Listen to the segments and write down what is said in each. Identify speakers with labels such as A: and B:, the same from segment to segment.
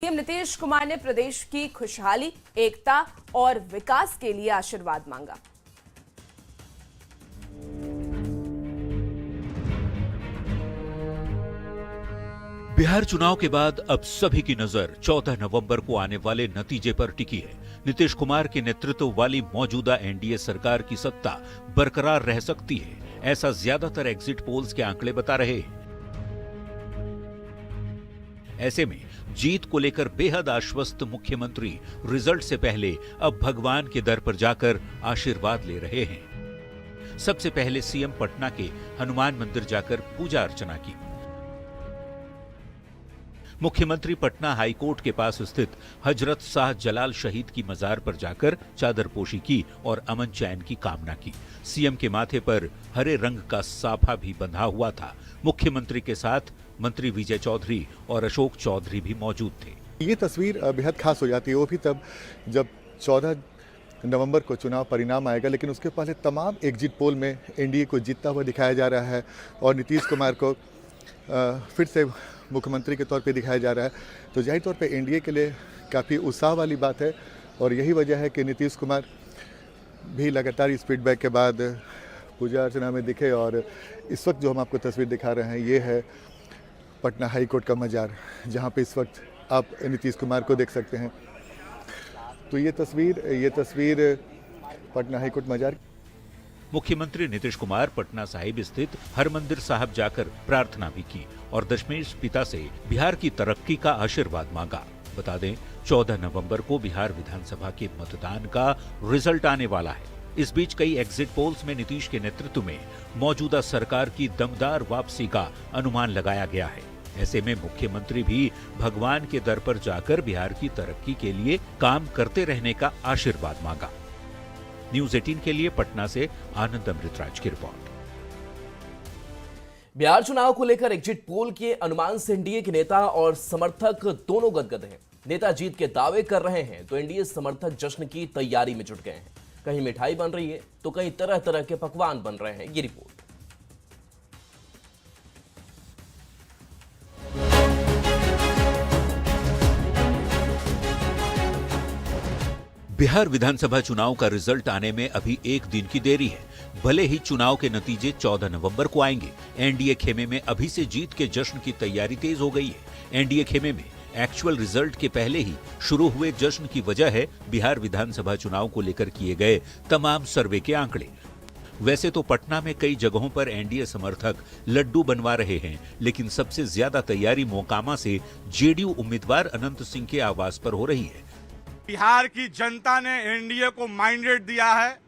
A: CM Nitish Kumar ने प्रदेश की खुशहाली, एकता और विकास के लिए आशीर्वाद मांगा।
B: बिहार चुनाव के बाद अब सभी की नजर 14 नवंबर को आने वाले नतीजे पर टिकी है। नीतीश कुमार के नेतृत्व वाली मौजूदा एनडीए सरकार की सत्ता बरकरार रह सकती है, ऐसा ज्यादातर एग्जिट पोल्स के आंकड़े बता रहे हैं। ऐसे में जीत को लेकर बेहद आश्वस्त मुख्यमंत्री रिजल्ट से पहले अब भगवान के दर पर जाकर आशीर्वाद ले रहे हैं। सबसे पहले सीएम पटना के हनुमान मंदिर जाकर पूजा अर्चना की। मुख्यमंत्री पटना हाईकोर्ट के पास स्थित हजरत शाह जलाल शहीद की मजार पर जाकर चादरपोशी की और अमन चैन की कामना की। सीएम के माथे पर हरे रंग का साफा भी बंधा हुआ था। मुख्यमंत्री के साथ मंत्री विजय चौधरी और अशोक चौधरी भी मौजूद थे।
C: ये तस्वीर बेहद खास हो जाती है, वो भी तब जब 14 नवंबर को चुनाव परिणाम आएगा, लेकिन उसके पहले तमाम एग्जिट पोल में एनडीए को जीतता हुआ दिखाया जा रहा है और नीतीश कुमार को फिर से मुख्यमंत्री के तौर पे दिखाया जा रहा है। तो जाहिर तौर पे एनडीए के लिए काफ़ी उत्साह वाली बात है और यही वजह है कि नीतीश कुमार भी लगातार इस फीडबैक के बाद पूजा अर्चना में दिखे। और इस वक्त जो हम आपको तस्वीर दिखा रहे हैं ये है पटना हाई कोर्ट का मजार, जहां पे इस वक्त आप नीतीश कुमार को देख सकते हैं। तो ये तस्वीर पटना हाई कोर्ट मजार।
B: मुख्यमंत्री नीतीश कुमार पटना साहिब स्थित हरमंदिर साहब जाकर प्रार्थना भी की और दशमेश पिता से बिहार की तरक्की का आशीर्वाद मांगा। बता दें 14 नवंबर को बिहार विधानसभा के मतदान का रिजल्ट आने वाला है। इस बीच कई एग्जिट पोल्स में नीतीश के नेतृत्व में मौजूदा सरकार की दमदार वापसी का अनुमान लगाया गया है। ऐसे में मुख्यमंत्री भी भगवान के दर पर जाकर बिहार की तरक्की के लिए काम करते रहने का आशीर्वाद मांगा। न्यूज़ 18 के लिए पटना से आनंद अमृतराज की रिपोर्ट।
D: बिहार चुनाव को लेकर एग्जिट पोल के अनुमान से एनडीए के नेता और समर्थक दोनों गदगद हैं। नेता जीत के दावे कर रहे हैं तो एनडीए समर्थक जश्न की तैयारी में जुट गए हैं। कहीं मिठाई बन रही है तो कहीं तरह तरह के पकवान बन रहे हैं। ये रिपोर्ट।
B: बिहार विधानसभा चुनाव का रिजल्ट आने में अभी एक दिन की देरी है। भले ही चुनाव के नतीजे 14 नवंबर को आएंगे, एनडीए खेमे में अभी से जीत के जश्न की तैयारी तेज हो गई है। एनडीए खेमे में एक्चुअल रिजल्ट के पहले ही शुरू हुए जश्न की वजह है बिहार विधानसभा चुनाव को लेकर किए गए तमाम सर्वे के आंकड़े। वैसे तो पटना में कई जगहों पर एनडीए समर्थक लड्डू बनवा रहे हैं, लेकिन सबसे ज्यादा तैयारी मोकामा से जेडीयू उम्मीदवार अनंत सिंह के आवास पर हो रही है।
E: बिहार की जनता ने एनडीए को माइंडेड दिया है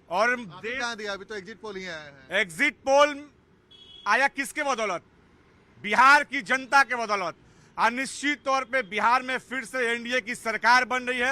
E: और
C: दिया, अभी तो एग्जिट पोल ही आया है।
E: एग्जिट पोल आया किसके बदौलत? बिहार की जनता के बदौलत। निश्चित तौर पे बिहार में फिर से एनडीए की सरकार बन रही है।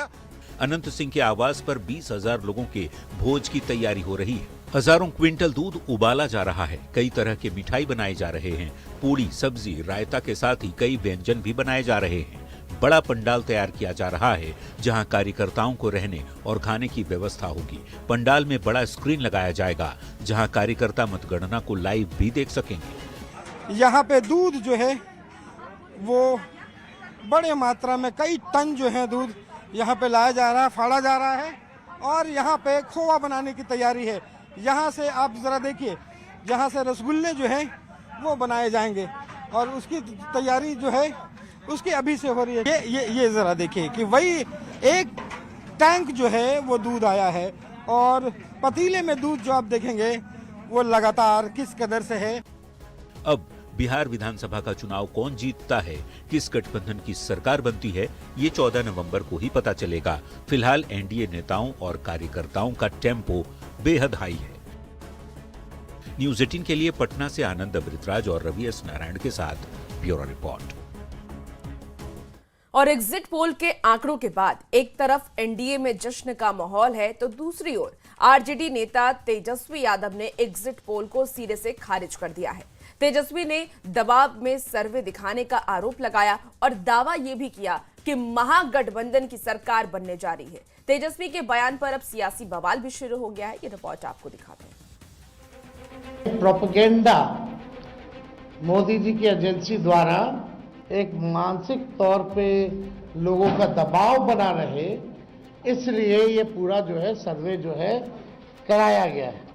B: अनंत सिंह के आवास पर 20,000 लोगों के भोज की तैयारी हो रही है। हजारों क्विंटल दूध उबाला जा रहा है। कई तरह के मिठाई बनाए जा रहे हैं। पूरी, सब्जी, रायता के साथ ही कई व्यंजन भी बनाए जा रहे हैं। बड़ा पंडाल तैयार किया जा रहा है, जहां कार्यकर्ताओं को रहने और खाने की व्यवस्था होगी। पंडाल में बड़ा स्क्रीन लगाया जाएगा, जहां कार्यकर्ता मतगणना को लाइव भी देख सकेंगे।
F: यहाँ पे दूध जो है वो बड़े मात्रा में, कई टन जो है दूध यहाँ पे लाया जा रहा है, फाड़ा जा रहा है और यहाँ पे खोवा बनाने की तैयारी है। यहाँ से आप जरा देखिए, यहाँ से रसगुल्ले जो है वो बनाए जाएंगे और उसकी तैयारी जो है उसकी अभी से हो रही है। ये जरा देखिए कि वही एक टैंक जो है वो दूध आया है और पतीले में दूध जो आप देखेंगे वो लगातार किस कदर से है।
B: अब बिहार विधानसभा का चुनाव कौन जीतता है, किस गठबंधन की सरकार बनती है, ये 14 नवंबर को ही पता चलेगा। फिलहाल एनडीए नेताओं और कार्यकर्ताओं का टेम्पो बेहद हाई है। न्यूज़ 18 के लिए पटना से आनंद अमृतराज और रवि एस नारायण के साथ ब्यूरो रिपोर्ट।
A: और एग्जिट पोल के आंकड़ों के बाद एक तरफ एनडीए में जश्न का माहौल है तो दूसरी ओर आरजेडी नेता तेजस्वी यादव ने एग्जिट पोल को सिरे से खारिज कर दिया है। तेजस्वी ने दबाव में सर्वे दिखाने का आरोप लगाया और दावा यह भी किया कि महागठबंधन की सरकार बनने जा रही है। तेजस्वी के बयान पर अब सियासी बवाल भी शुरू हो गया है। ये रिपोर्ट आपको दिखाते हैं।
G: प्रोपेगेंडा मोदी जी की एजेंसी द्वारा एक मानसिक तौर पे लोगों का दबाव बना रहे, इसलिए ये पूरा जो है सर्वे जो है कराया गया है।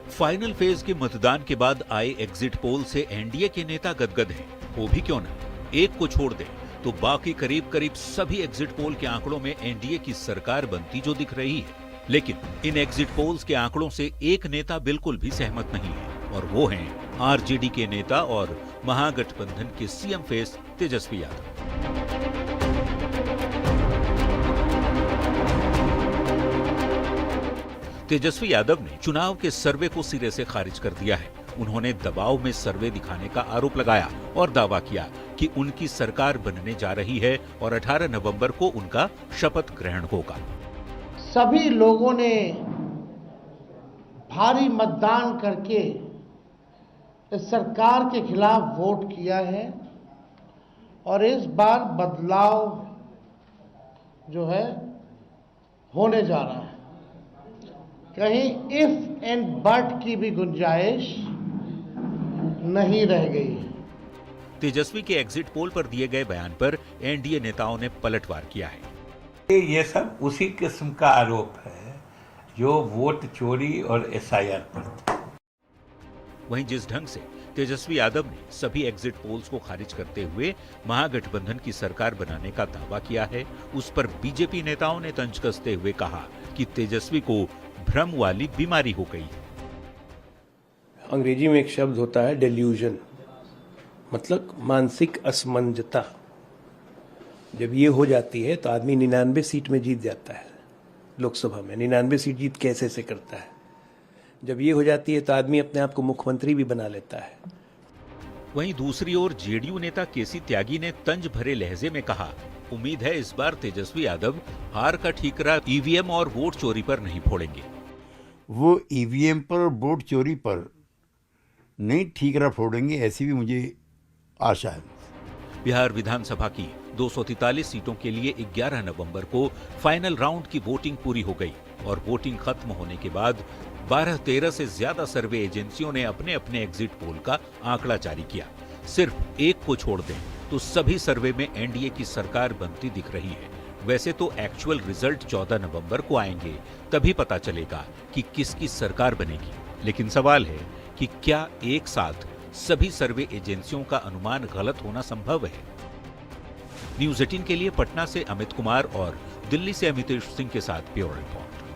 B: फाइनल फेज के मतदान के बाद आए एग्जिट पोल से एनडीए के नेता गदगद हैं। वो भी क्यों न, एक को छोड़ दें तो बाकी करीब करीब सभी एग्जिट पोल के आंकड़ों में एनडीए की सरकार बनती जो दिख रही है। लेकिन इन एग्जिट पोल्स के आंकड़ों से एक नेता बिल्कुल भी सहमत नहीं है, और वो हैं आरजेडी के नेता और महागठबंधन के सीएम फेस तेजस्वी यादव। तेजस्वी यादव ने चुनाव के सर्वे को सिरे से खारिज कर दिया है। उन्होंने दबाव में सर्वे दिखाने का आरोप लगाया और दावा किया कि उनकी सरकार बनने जा रही है और 18 नवंबर को उनका शपथ ग्रहण होगा।
G: सभी लोगों ने भारी मतदान करके इस सरकार के खिलाफ वोट किया है और इस बार बदलाव जो है होने जा रहा है। कहीं इफ एंड बट की भी गुंजाइश नहीं रह गई है।
B: तेजस्वी के एग्जिट पोल पर दिए गए बयान पर एनडीए नेताओं ने पलटवार किया है।
H: ये सब उसी किस्म का आरोप है जो वोट चोरी और एसआईआर पर था।
B: वहीं जिस ढंग से तेजस्वी यादव ने सभी एग्जिट पोल्स को खारिज करते हुए महागठबंधन की सरकार बनाने का दावा किया है, उस पर बीजेपी नेताओं ने तंज कसते हुए कहा कि तेजस्वी को भ्रम वाली बीमारी हो गई।
I: अंग्रेजी में एक शब्द होता है डेल्यूजन, मतलब मानसिक असमंजता। जब ये हो जाती है तो आदमी 99 सीट में जीत जाता है। लोकसभा में 99 सीट जीत कैसे से करता है। जब ये हो जाती है तो आदमी अपने आप को मुख्यमंत्री भी बना लेता है।
B: वहीं दूसरी ओर जेडीयू नेता केसी त्यागी ने तंज भरे लहजे में कहा, उम्मीद है इस बार तेजस्वी यादव हार का ठीकरा ईवीएम और वोट चोरी पर नहीं फोड़ेंगे।
J: वो ईवीएम पर और वोट चोरी पर नहीं ठीकरा फोड़ेंगे, ऐसी भी मुझे आशा है।
B: बिहार विधानसभा की 243 सीटों के लिए 11 नवंबर को फाइनल राउंड की वोटिंग पूरी हो गई और वोटिंग खत्म होने के बाद 12-13 से ज्यादा सर्वे एजेंसियों ने अपने अपने एग्जिट पोल का आंकड़ा जारी किया। सिर्फ एक को छोड़ दें तो सभी सर्वे में एनडीए की सरकार बनती दिख रही है। वैसे तो एक्चुअल रिजल्ट 14 नवंबर को आएंगे, तभी पता चलेगा कि किसकी सरकार बनेगी। लेकिन सवाल है कि क्या एक साथ सभी सर्वे एजेंसियों का अनुमान गलत होना संभव है? न्यूज़ 18 के लिए पटना से अमित कुमार और दिल्ली से अमितेश सिंह के साथ ब्यूरो रिपोर्ट।